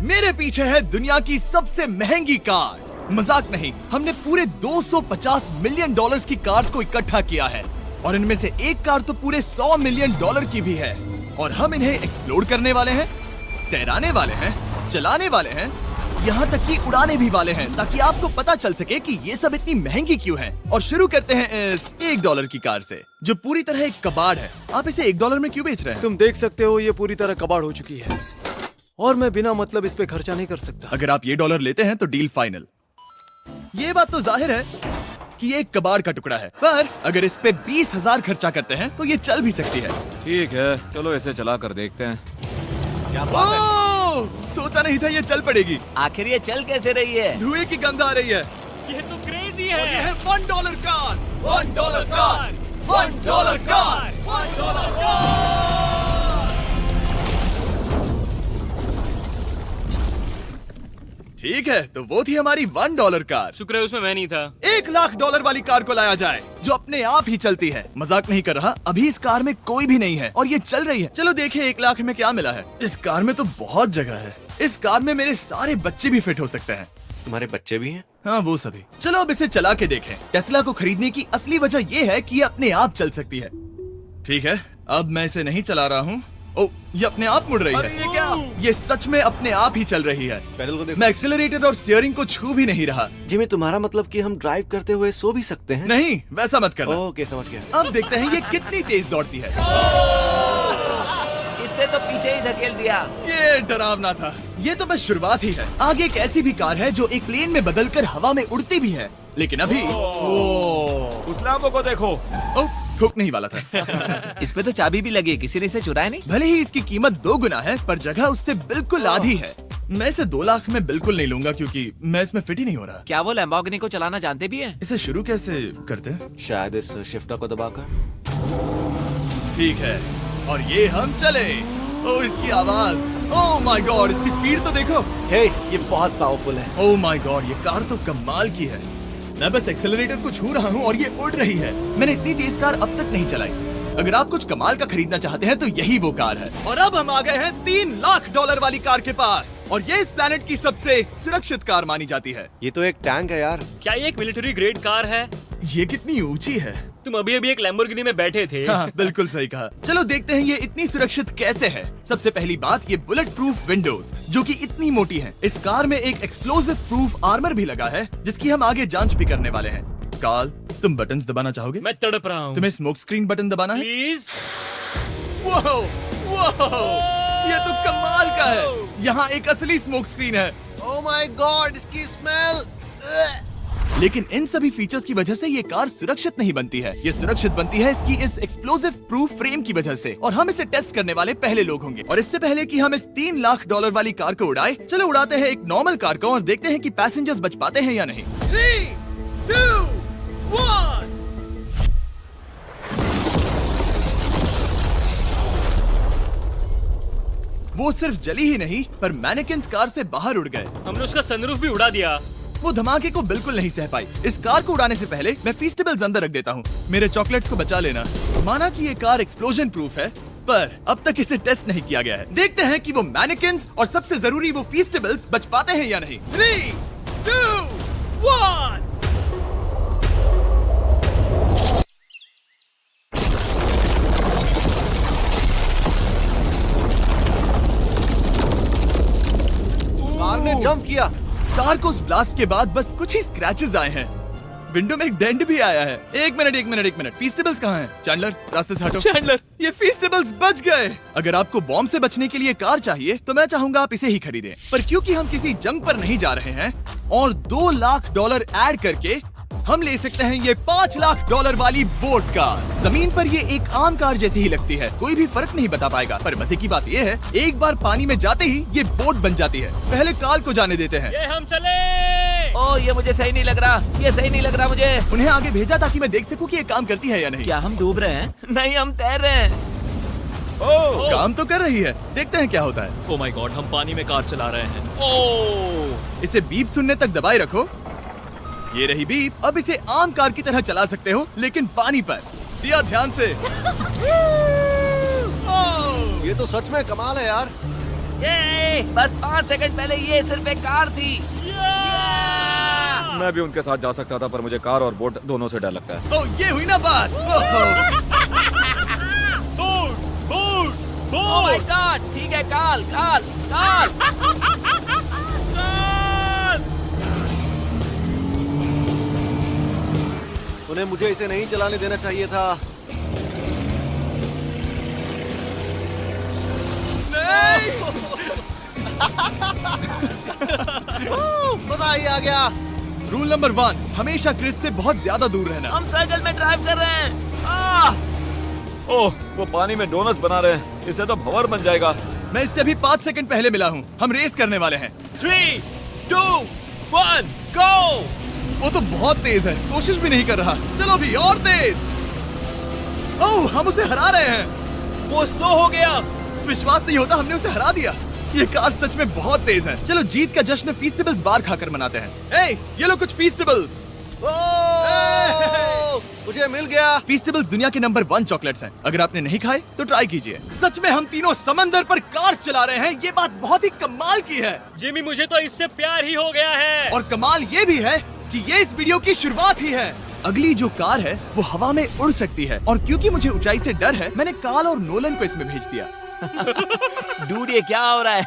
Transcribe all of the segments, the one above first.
मेरे पीछे है दुनिया की सबसे महंगी कार्स। मजाक नहीं, हमने पूरे 250 मिलियन डॉलर्स की कार्स को इकट्ठा किया है और इनमें से एक कार तो पूरे 100 मिलियन डॉलर की भी है। और हम इन्हें एक्सप्लोर करने वाले हैं, तैराने वाले हैं, चलाने वाले हैं, यहाँ तक कि उड़ाने भी वाले हैं, ताकि आपको पता चल सके कि ये सब इतनी महंगी क्यों है। और शुरू करते हैं इस $1 की कार से, जो पूरी तरह एक कबाड़ है। आप इसे $1 में क्यों बेच रहे हैं? तुम देख सकते हो ये पूरी तरह कबाड़ हो चुकी है और मैं बिना मतलब इस पे खर्चा नहीं कर सकता। अगर आप ये $1 लेते हैं तो डील फाइनल। ये बात तो जाहिर है कि ये एक कबाड़ का टुकड़ा है, पर अगर इस पे 20,000 खर्चा करते हैं तो ये चल भी सकती है। ठीक है, चलो इसे चला कर देखते हैं। क्या बात है? ओह, सोचा नहीं था ये चल पड़ेगी। आखिर ये चल कैसे रही है? धुएं की गंध आ रही है। ये तो क्रेजी और ये है। है $1 कार, $1 कार, $1 कार, $1 कार। ठीक है, तो वो थी हमारी $1 कार। शुक्र है उसमें मैं नहीं था। $1,00,000 वाली कार को लाया जाए, जो अपने आप ही चलती है। मजाक नहीं कर रहा, अभी इस कार में कोई भी नहीं है और ये चल रही है। चलो देखें 1 लाख में क्या मिला है। इस कार में तो बहुत जगह है। इस कार में मेरे सारे बच्चे भी फिट हो सकते हैं। तुम्हारे बच्चे भी हैं? हाँ, वो सभी। चलो अब इसे चला के देखें। टेस्ला को खरीदने की असली वजह ये है कि ये अपने आप चल सकती है। ठीक है, अब मैं इसे नहीं चला रहा हूँ। ओ, ये अपने आप मुड़ रही है। ये क्या? ये सच में अपने आप ही चल रही है। पैडल को देखो। मैं एक्सीलरेटर और स्टीयरिंग को छू भी नहीं रहा। जिमी, तुम्हारा मतलब कि हम ड्राइव करते हुए सो भी सकते हैं? नहीं, वैसा मत करना। ओके, समझ गया। अब देखते हैं ये कितनी तेज दौड़ती है। इसने तो पीछे ही धकेल दिया। ये डरावना था। ये तो बस शुरुआत ही है। आगे एक ऐसी भी कार है जो एक प्लेन में बदलकर हवा में उड़ती भी है, लेकिन अभी उस लैम्बो को देखो। ठोक नहीं वाला था। इस पे तो चाबी भी लगी है, किसी ने इसे चुराया नहीं। भले ही इसकी कीमत 2 गुना है, पर जगह उससे बिल्कुल आधी है। मैं इसे 2 लाख में बिल्कुल नहीं लूंगा, क्योंकि मैं इसमें फिट ही नहीं हो रहा। क्या वो लैम्बोर्गिनी को चलाना जानते भी हैं? इसे शुरू कैसे करते हैं? शायद इस शिफ्टर को दबाकर। ठीक है, और ये हम चले। ओह, इसकी आवाज, ओह माय गॉड, इसकी स्पीड तो देखो। हे, ये बहुत पावरफुल है। ओह माय गॉड, ये कार तो कमाल की है। मैं बस एक्सेलरेटर को छू रहा हूँ और ये उड़ रही है। मैंने इतनी तेज कार अब तक नहीं चलाई। अगर आप कुछ कमाल का खरीदना चाहते हैं तो यही वो कार है। और अब हम आ गए हैं $3 लाख वाली कार के पास, और ये इस प्लेनेट की सबसे सुरक्षित कार मानी जाती है। ये तो एक टैंक है यार। क्या ये एक मिलिट्री ग्रेड कार है? ये कितनी ऊंची है। तुम अभी अभी एक लैम्बोर्गिनी में बैठे थे। हाँ, बिल्कुल सही कहा। चलो देखते हैं ये इतनी सुरक्षित कैसे है। सबसे पहली बात, ये बुलेट प्रूफ विंडोज, जो कि इतनी मोटी हैं। इस कार में एक एक्सप्लोसिव प्रूफ आर्मर भी लगा है, जिसकी हम आगे जांच भी करने वाले हैं। कार्ल, तुम बटन्स दबाना चाहोगे? मैं तड़प रहा हूँ। तुम्हें स्मोक स्क्रीन बटन दबाना है? प्लीज। वाओ, वाओ, ये तो कमाल का है। यहाँ एक असली स्मोक स्क्रीन है। ओह माय गॉड, इसकी स्मेल। लेकिन इन सभी फीचर्स की वजह से ये कार सुरक्षित नहीं बनती है। ये सुरक्षित बनती है इसकी इस एक्सप्लोसिव प्रूफ फ्रेम की वजह से, और हम इसे टेस्ट करने वाले पहले लोग होंगे। और इससे पहले कि हम इस $3 लाख वाली कार को उड़ाए, चलो उड़ाते हैं एक नॉर्मल कार को और देखते हैं कि पैसेंजर्स बच पाते हैं या नहीं। 3, 2, 1। वो सिर्फ जली ही नहीं, पर मैनेकिन्स कार से बाहर उड़ गए। हमने उसका सनरूफ भी उड़ा दिया। वो धमाके को बिल्कुल नहीं सह पाई। इस कार को उड़ाने से पहले मैं फीस्टेबल्स अंदर रख देता हूँ। मेरे चॉकलेट्स को बचा लेना। माना कि ये कार एक्सप्लोजन प्रूफ है, पर अब तक इसे टेस्ट नहीं किया गया है। देखते हैं कि वो मैनेकिन्स और सबसे जरूरी वो फीस्टेबल्स बच पाते हैं या नहीं। 3, 2, 1। कार ने जंप किया। कार को उस ब्लास्ट के बाद बस कुछ ही स्क्रैचेस आए हैं। विंडो में एक डेंट भी आया है। एक मिनट, फीस्टेबल्स कहाँ हैं? चैंडलर, रास्ते से हटो। चैंडलर, ये फीस्टेबल्स बच गए। अगर आपको बॉम्ब से बचने के लिए कार चाहिए तो मैं चाहूंगा आप इसे ही खरीदें। पर क्योंकि हम किसी जंग पर नहीं जा रहे हैं और $2 लाख ऐड करके हम ले सकते हैं ये $5 लाख वाली बोट कार। जमीन पर ये एक आम कार जैसी ही लगती है, कोई भी फर्क नहीं बता पाएगा। पर मजे की बात ये है, एक बार पानी में जाते ही ये बोट बन जाती है। पहले कार्ल को जाने देते हैं। ये हम चले। ओ, ये मुझे सही नहीं लग रहा। ये सही नहीं लग रहा मुझे। उन्हें आगे भेजा ताकि मैं देख सकूं कि ये काम करती है या नहीं। क्या हम डूब रहे हैं? नहीं, हम तैर रहे हैं। काम तो कर रही है, देखते हैं क्या होता है। ओ माय गॉड, हम पानी में कार चला रहे हैं। ओह, इसे बीप सुनने तक दबाए रखो। ये रही बीप। अब इसे आम कार की तरह चला सकते हो, लेकिन पानी पर। दिया ध्यान से। ये तो सच में कमाल है यार। ये बस 5 सेकंड पहले ये सिर्फ एक कार थी। मैं भी उनके साथ जा सकता था, पर मुझे कार और बोट दोनों से डर लगता है। ओ ये हुई ना बात। ओह माय गॉड, ठीक है, काल काल काल। उन्हें मुझे इसे नहीं चलाने देना चाहिए था। मजा ही आ गया। रूल नंबर 1, हमेशा क्रिस से बहुत ज्यादा दूर रहना। हम सर्कल में ड्राइव कर रहे हैं। ओह, वो पानी में डोनट्स बना रहे हैं। इससे तो भंवर बन जाएगा। मैं इससे अभी 5 सेकंड पहले मिला हूँ। हम रेस करने वाले हैं। 3, 2, 1, go! वो तो बहुत तेज है, कोशिश भी नहीं कर रहा। चलो भी और तेज। ओह, हम उसे हरा रहे हैं। वो स्लो हो गया। विश्वास नहीं होता, हमने उसे हरा दिया। ये कार सच में बहुत तेज है। चलो जीत का जश्न फीस्टेबल्स बार खाकर मनाते हैं। ए, ये लो कुछ फीस्टेबल्स। मुझे मिल गया। फीस्टेबल्स दुनिया के नंबर 1 चॉकलेट्स हैं। अगर आपने नहीं खाए तो ट्राई कीजिए। सच में हम तीनों समंदर पर कार चला रहे हैं। ये बात बहुत ही कमाल की है। जिमी, मुझे तो इससे प्यार ही हो गया है। और कमाल ये भी है कि ये इस वीडियो की शुरुआत ही है। अगली जो कार है वो हवा में उड़ सकती है, और क्योंकि मुझे ऊंचाई से डर है, मैंने काल और नोलन को इसमें भेज दिया। डूड, ये क्या हो रहा है?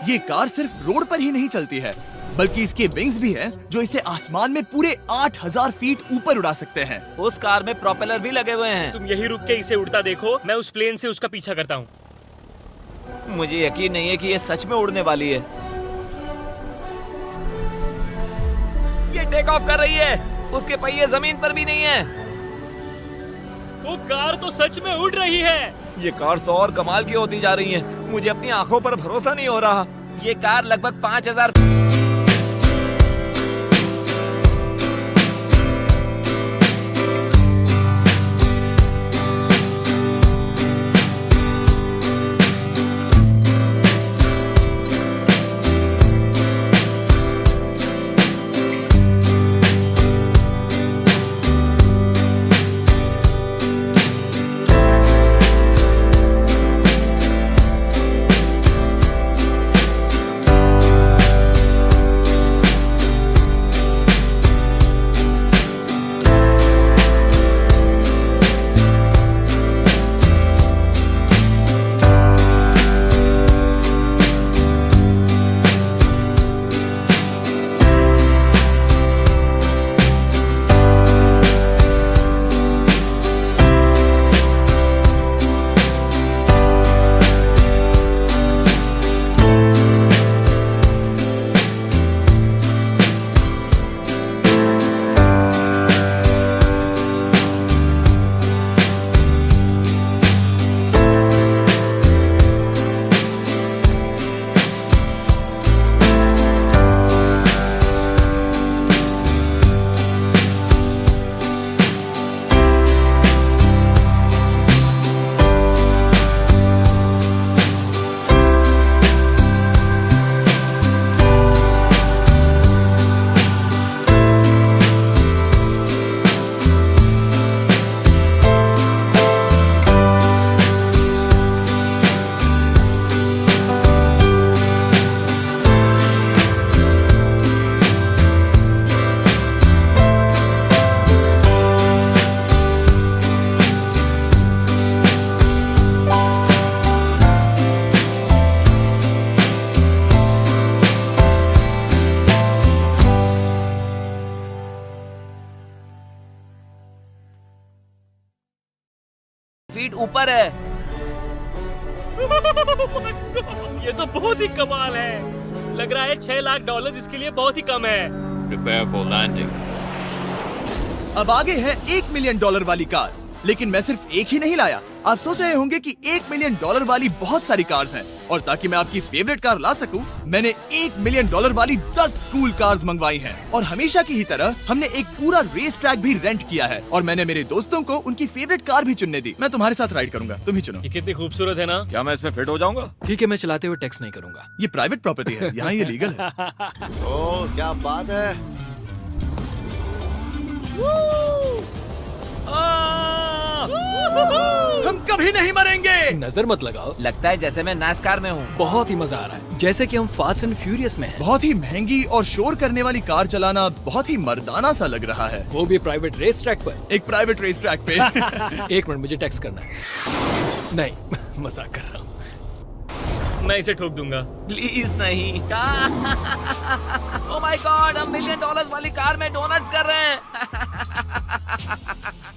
ये कार सिर्फ रोड पर ही नहीं चलती है, बल्कि इसके विंग्स भी हैं, जो इसे आसमान में पूरे 8000 फीट ऊपर उड़ा सकते हैं। उस कार में प्रोपेलर भी लगे हुए हैं। तुम यही रुक के इसे उड़ता देखो, मैं उस प्लेन से उसका पीछा करता हूँ। मुझे यकीन नहीं है कि ये सच में उड़ने वाली है। ये टेक ऑफ कर रही है। उसके पहिए जमीन पर भी नहीं है। वो कार तो सच में उड़ रही है। ये कार तो और कमाल की होती जा रही है। मुझे अपनी आंखों पर भरोसा नहीं हो रहा। ये कार लगभग 5000 फीट ऊपर है। ये तो बहुत ही कमाल है। लग रहा है $6 लाख इसके लिए बहुत ही कम है। Prepare for landing. अब आगे है $1 मिलियन वाली कार। लेकिन मैं सिर्फ एक ही नहीं लाया। आप सोच रहे होंगे कि $1 मिलियन वाली बहुत सारी कार्स हैं, और ताकि मैं आपकी फेवरेट कार ला सकूं, मैंने $1 मिलियन वाली 10 कूल कार्स मंगवाई हैं। और हमेशा की ही तरह हमने एक पूरा रेस ट्रैक भी रेंट किया है, और मैंने मेरे दोस्तों को उनकी फेवरेट कार भी चुनने दी। मैं तुम्हारे साथ राइड करूंगा, तुम ही चुनो। ये कितनी खूबसूरत है ना। क्या मैं इसमें फिट हो जाऊंगा? ठीक है, मैं चलाते हुए टैक्स नहीं करूंगा। ये प्राइवेट प्रॉपर्टी है, यहाँ ये लीगल है। ओह क्या बात है। आ! हम कभी नहीं मरेंगे। नजर मत लगाओ, लगता है जैसे मैं नास्कार में हूँ। बहुत ही मजा आ रहा है, जैसे कि हम फास्ट एंड फ्यूरियस में हैं। बहुत ही महंगी और शोर करने वाली कार चलाना बहुत ही मर्दाना सा लग रहा है। वो भी प्राइवेट रेस ट्रैक पर। एक प्राइवेट रेस ट्रैक पे। 1 मिनट, मुझे टेक्स्ट करना है। नहीं, मजाक कर रहा हूँ। मैं इसे ठोक दूंगा। प्लीज नहीं। ओह माय गॉड, हम $1 मिलियन वाली कार में डोनट्स कर रहे हैं।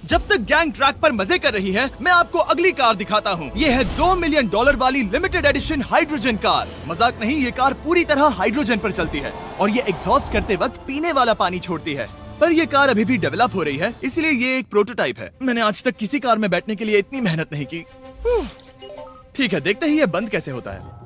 जब तक गैंग ट्रैक पर मजे कर रही है, मैं आपको अगली कार दिखाता हूँ। ये है $2 मिलियन वाली लिमिटेड एडिशन हाइड्रोजन कार। मजाक नहीं, ये कार पूरी तरह हाइड्रोजन पर चलती है और ये एग्जॉस्ट करते वक्त पीने वाला पानी छोड़ती है। पर ये कार अभी भी डेवलप हो रही है, इसलिए ये एक प्रोटोटाइप है। मैंने आज तक किसी कार में बैठने के लिए इतनी मेहनत नहीं की। ठीक है, देखते ही ये बंद कैसे होता है।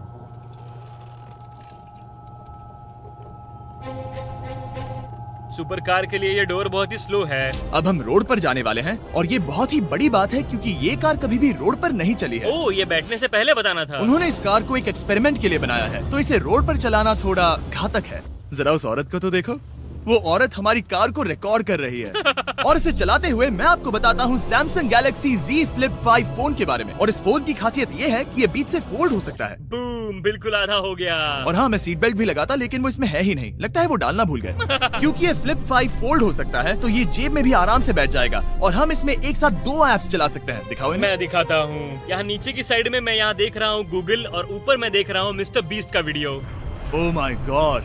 सुपर कार के लिए ये डोर बहुत ही स्लो है। अब हम रोड पर जाने वाले हैं और ये बहुत ही बड़ी बात है क्योंकि ये कार कभी भी रोड पर नहीं चली है। ओह, ये बैठने से पहले बताना था। उन्होंने इस कार को एक एक्सपेरिमेंट के लिए बनाया है, तो इसे रोड पर चलाना थोड़ा घातक है। जरा उस औरत को तो देखो, वो औरत हमारी कार को रिकॉर्ड कर रही है। और इसे चलाते हुए मैं आपको बताता हूँ Samsung Galaxy Z Flip 5 phone के बारे में। और इस फोन की खासियत ये है कि ये बीच से फोल्ड हो सकता है। बूम, बिल्कुल आधा हो गया। और हाँ, मैं सीट बेल्ट भी लगाता, लेकिन वो इसमें है ही नहीं। लगता है वो डालना भूल गए। क्योंकि ये Flip 5 फोल्ड हो सकता है, तो ये जेब में भी आराम से बैठ जाएगा और हम इसमें एक साथ 2 ऐप्स चला सकते हैं। दिखाओ इन्हें। मैं दिखाता हूँ। यहाँ नीचे की साइड में मैं यहाँ देख रहा हूँ गूगल और ऊपर मैं देख रहा हूँ मिस्टर बीस्ट का वीडियो। ओह माय गॉड,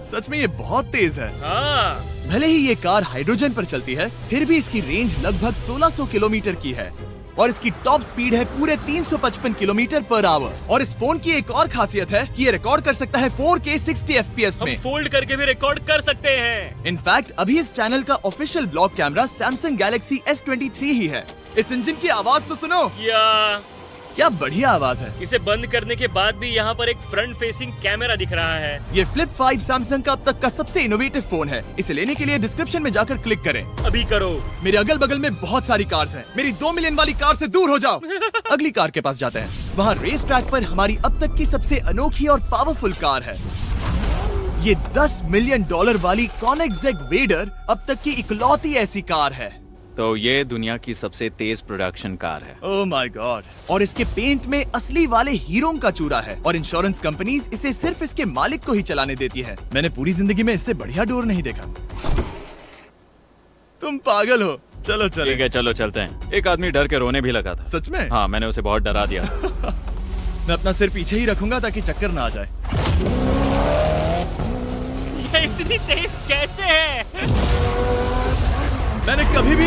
सच में ये बहुत तेज है। हाँ, भले ही ये कार हाइड्रोजन पर चलती है, फिर भी इसकी रेंज लगभग 1600 किलोमीटर की है और इसकी टॉप स्पीड है पूरे 355 किलोमीटर पर आवर। और इस फोन की एक और खासियत है कि ये रिकॉर्ड कर सकता है 4K 60 FPS हम में। फोल्ड करके भी रिकॉर्ड कर सकते हैं। इनफैक्ट अभी इस चैनल का official blog camera Samsung Galaxy S23 ही है। इस इंजन की आवाज तो सुनो, क्या बढ़िया आवाज है। इसे बंद करने के बाद भी यहाँ पर एक फ्रंट फेसिंग कैमरा दिख रहा है। ये Flip 5 सैमसंग का अब तक का सबसे इनोवेटिव फोन है। इसे लेने के लिए डिस्क्रिप्शन में जाकर क्लिक करें। अभी करो। मेरे अगल बगल में बहुत सारी कार्स हैं। मेरी 2 मिलियन वाली कार से दूर हो जाओ। अगली कार के पास जाते हैं। वहाँ रेस ट्रैक पर हमारी अब तक की सबसे अनोखी और पावरफुल कार है। ये $10 मिलियन वाली Koenigsegg Vader अब तक की इकलौती ऐसी कार है। तो ये दुनिया की सबसे तेज प्रोडक्शन कार है। Oh my God. और इसके पेंट में असली वाले हीरो का चूरा है और इंश्योरेंस कंपनीज इसे सिर्फ इसके मालिक को ही चलाने देती है। मैंने पूरी जिंदगी में इससे बढ़िया डोर नहीं देखा। तुम पागल हो। चलो चलो। ठीक है, चलो चलते हैं। एक आदमी डर के रोने भी लगा था। सच में? हाँ, मैंने उसे बहुत डरा दिया। मैं अपना सिर पीछे ही रखूंगा ताकि चक्कर ना आ जाए। ये इतनी तेज कैसे है? मैंने कभी भी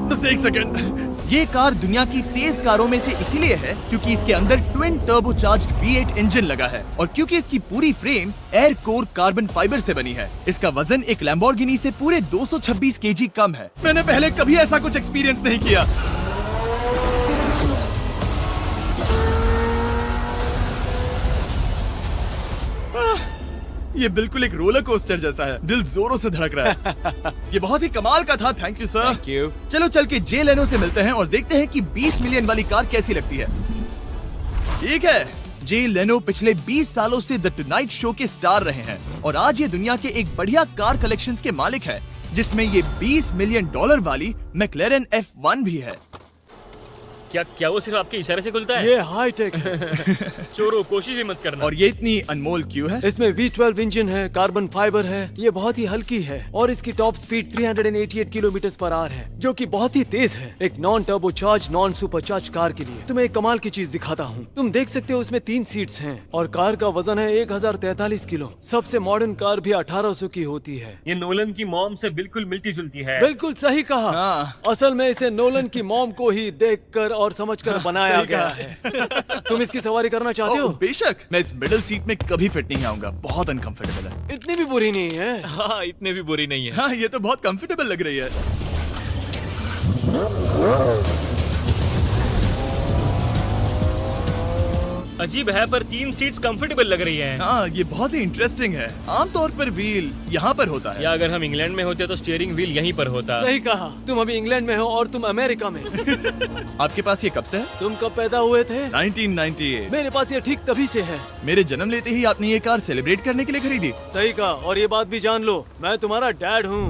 बस एक सेकंड। ये कार दुनिया की तेज कारों में से इसीलिए है क्योंकि इसके अंदर ट्विन टर्बोचार्ज्ड V8 इंजन लगा है और क्योंकि इसकी पूरी frame air core carbon fibre से बनी है। इसका वजन एक लैम्बोर्गिनी से पूरे 226 kg कम है। मैंने पहले कभी ऐसा कुछ एक्सपीरियंस नहीं किया। ये बिल्कुल एक रोलर कोस्टर जैसा है। दिल जोरों से धड़क रहा है। ये बहुत ही कमाल का था। Thank you sir. Thank you. चलो चल के जे लेनो से मिलते हैं और देखते हैं कि 20 मिलियन वाली कार कैसी लगती है। ठीक है, जे लेनो पिछले 20 सालों से द टुनाइट शो के स्टार रहे हैं और आज ये दुनिया के एक बढ़िया कार कलेक्शंस के मालिक है, जिसमें ये $20 मिलियन वाली मैक्लेरन F1 भी है। क्या वो सिर्फ आपके इशारे से खुलता है? ये हाई टेक है। चोरों, कोशिश भी मत करना। और ये इतनी अनमोल क्यों है? इसमें V12 इंजन है, कार्बन फाइबर है, ये बहुत ही हल्की है और इसकी top speed 388 kilometre per hour है, जो कि बहुत ही तेज है एक non turbocharge non supercharge car के लिए। तुम्हें एक कमाल की चीज दिखाता हूँ। तुम देख सकते हो उसमें 3 सीट्स हैं और कार का वजन है 1043 किलो। सबसे मॉडर्न कार भी 1800 की होती है। ये नोलन की मॉम से बिल्कुल मिलती जुलती है। बिल्कुल सही कहा। हाँ। असल में इसे नोलन की मॉम को ही देखकर और समझकर बनाया सही गया कहा। है। तुम इसकी सवारी करना चाहते हो? बेशक। मैं इस मिडिल सीट में कभी फिट नहीं आऊंगा। बहुत अनकंफर्टेबल है। इतनी भी बुरी नहीं है। हाँ, इतने भी बुरी नहीं है। हाँ, ये तो बहुत कंफर्टेबल लग रही है। अजीब है पर 3 सीट्स कंफर्टेबल लग रही हैं। हाँ, ये बहुत ही इंटरेस्टिंग है। आमतौर पर व्हील यहाँ पर होता है। या अगर हम इंग्लैंड में होते तो स्टीयरिंग व्हील यहीं पर होता। सही कहा। तुम अभी इंग्लैंड में हो और तुम अमेरिका में। आपके पास ये कब से है? तुम कब पैदा हुए थे? 1998। मेरे पास ये ठीक तभी से है। मेरे जन्म लेते ही आपने ये कार सेलिब्रेट करने के लिए खरीदी। सही कहा। और ये बात भी जान लो, मैं तुम्हारा डैड हूँ।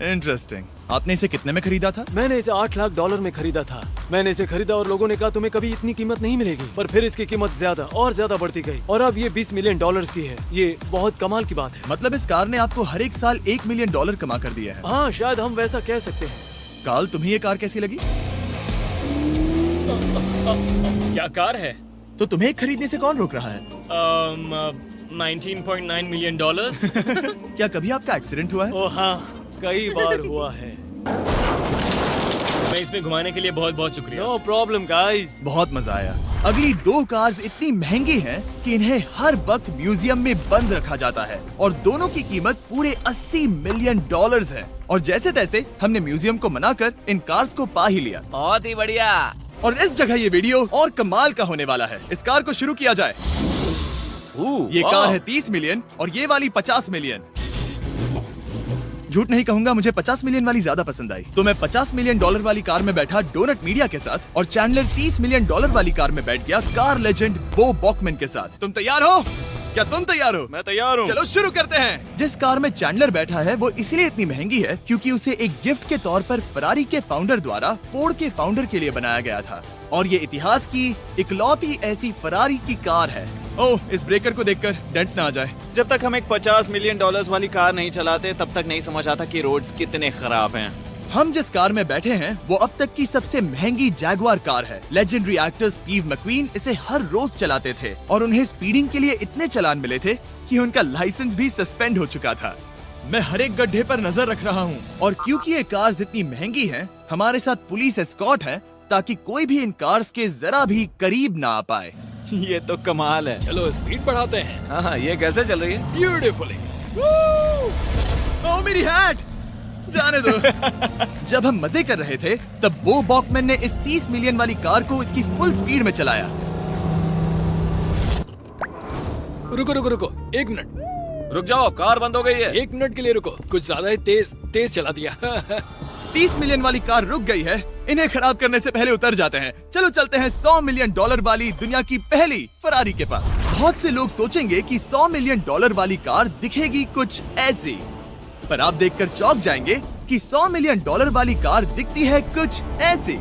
इंटरेस्टिंग। आपने इसे कितने में खरीदा था? मैंने इसे $8 लाख में खरीदा था। मैंने इसे खरीदा और लोगों ने कहा तुम्हें कभी इतनी कीमत नहीं मिलेगी, पर फिर इसकी कीमत ज्यादा और ज्यादा बढ़ती गई और अब ये $20 मिलियन की है। ये बहुत कमाल की बात है। मतलब इस कार ने आपको हर एक साल $1 मिलियन कमा कर दिया है। हाँ, शायद हम वैसा कह सकते हैं। काल, तुम्हें ये कार कैसी लगी? क्या कार है? तो तुम्हें खरीदने से कौन रोक रहा है? 19.9 मिलियन डॉलर्स। क्या कभी आपका एक्सीडेंट हुआ है? ओ हाँ, कई बार हुआ है। मैं इसमें घुमाने के लिए बहुत बहुत शुक्रिया। No problem guys. बहुत मजा आया। अगली 2 कार्स इतनी महंगी हैं कि इन्हें हर वक्त म्यूजियम में बंद रखा जाता है और दोनों की कीमत पूरे $80 मिलियन है। और जैसे तैसे हमने म्यूजियम को मनाकर इन कार्स को पा ही लिया। बहुत ही बढ़िया। और इस जगह ये वीडियो और कमाल का होने वाला है। इस कार को शुरू किया जाए। ये कार है 30 मिलियन और ये वाली 50 मिलियन। झूठ नहीं कहूंगा, मुझे 50 मिलियन वाली ज्यादा पसंद आई। तो मैं $50 मिलियन वाली कार में बैठा डोनट मीडिया के साथ और चैंडलर $30 मिलियन वाली कार में बैठ गया कार लेजेंड बो बॉकमैन के साथ। तुम तैयार हो? क्या तुम तैयार हो? मैं तैयार हूँ। चलो शुरू करते हैं। जिस कार में चैंडलर बैठा है वो इसलिए इतनी महंगी है क्योंकि उसे एक गिफ्ट के तौर पर फरारी के फाउंडर द्वारा फोर्ड के फाउंडर के लिए बनाया गया था और ये इतिहास की इकलौती ऐसी फरारी की कार है। ओह, इस ब्रेकर को देखकर डेंट ना आ जाए। जब तक हम एक $50 मिलियन वाली कार नहीं चलाते तब तक नहीं समझ आता कि रोड्स कितने खराब हैं। हम जिस कार में बैठे हैं वो अब तक की सबसे महंगी जैगुआर कार है। लेजेंडरी एक्टर स्टीव मैक्वीन इसे हर रोज चलाते थे और उन्हें स्पीडिंग के लिए इतने चालान मिले थे कि उनका लाइसेंस भी सस्पेंड हो चुका था। मैं हर एक गड्ढे पर नजर रख रहा हूँ और क्योंकि ये कार्स इतनी महंगी हैं, हमारे साथ पुलिस एस्कॉर्ट है ताकि कोई भी इन कार्स के जरा भी करीब ना आ पाए। ये तो कमाल है। चलो स्पीड बढ़ाते हैं। हाँ, ये कैसे चल रही है? ब्यूटीफुली। ओह, मेरी हैट! जाने दो। जब हम मजे कर रहे थे तब बो बॉकमैन ने इस 30 मिलियन वाली कार को इसकी फुल स्पीड में चलाया। रुको रुको रुको, 1 मिनट। रुक जाओ, कार बंद हो गई है। 1 मिनट के लिए रुको, कुछ ज्यादा ही तेज चला दिया। 30 मिलियन वाली कार रुक गई है। इन्हें खराब करने से पहले उतर जाते हैं। चलो चलते हैं $100 मिलियन वाली दुनिया की पहली फरारी के पास। बहुत से लोग सोचेंगे कि $100 मिलियन वाली कार दिखेगी कुछ ऐसी, पर आप देखकर चौंक जाएंगे कि $100 मिलियन वाली कार दिखती है कुछ ऐसी।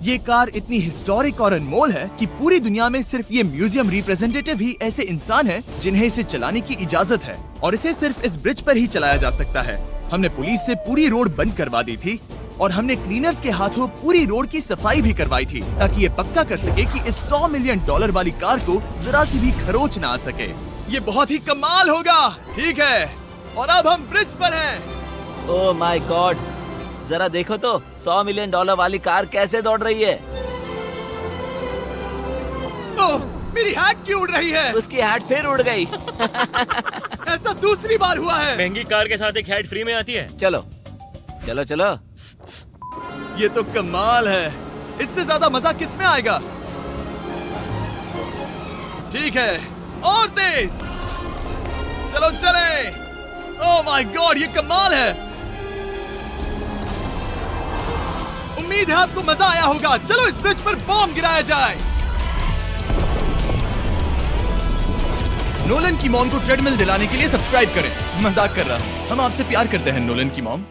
ये कार इतनी हिस्टोरिक और अनमोल है कि पूरी दुनिया में सिर्फ ये म्यूजियम रिप्रेजेंटेटिव ही ऐसे इंसान हैं जिन्हें इसे चलाने की इजाजत है और इसे सिर्फ इस ब्रिज पर ही चलाया जा सकता है। हमने पुलिस से पूरी रोड बंद करवा दी थी और हमने क्लीनर्स के हाथों पूरी रोड की सफाई भी करवाई थी ताकि ये पक्का कर सके कि इस $100 मिलियन वाली कार को जरा सी भी खरोच ना आ सके। ये बहुत ही कमाल होगा। ठीक है, और अब हम ब्रिज पर हैं। ओह माय गॉड, जरा देखो तो $100 मिलियन वाली कार कैसे दौड़ रही है। ओह, मेरी हैट क्यों उड़ रही है? उसकी हैट फिर उड़ गई। ऐसा दूसरी बार हुआ है। महंगी कार के साथ एक हैट फ्री में आती है। चलो चलो चलो। ये तो कमाल है। इससे ज्यादा मजा किसमें आएगा? ठीक है, और तेज। चलो चले। ओह माय गॉड, ये कमाल है। उम्मीद है आपको मजा आया होगा। चलो इस ब्रिज पर बॉम्ब गिराया जाए। नोलन की मॉम को ट्रेडमिल दिलाने के लिए सब्सक्राइब करें। मजाक कर रहा हूँ, हम आपसे प्यार करते हैं नोलन की मॉम।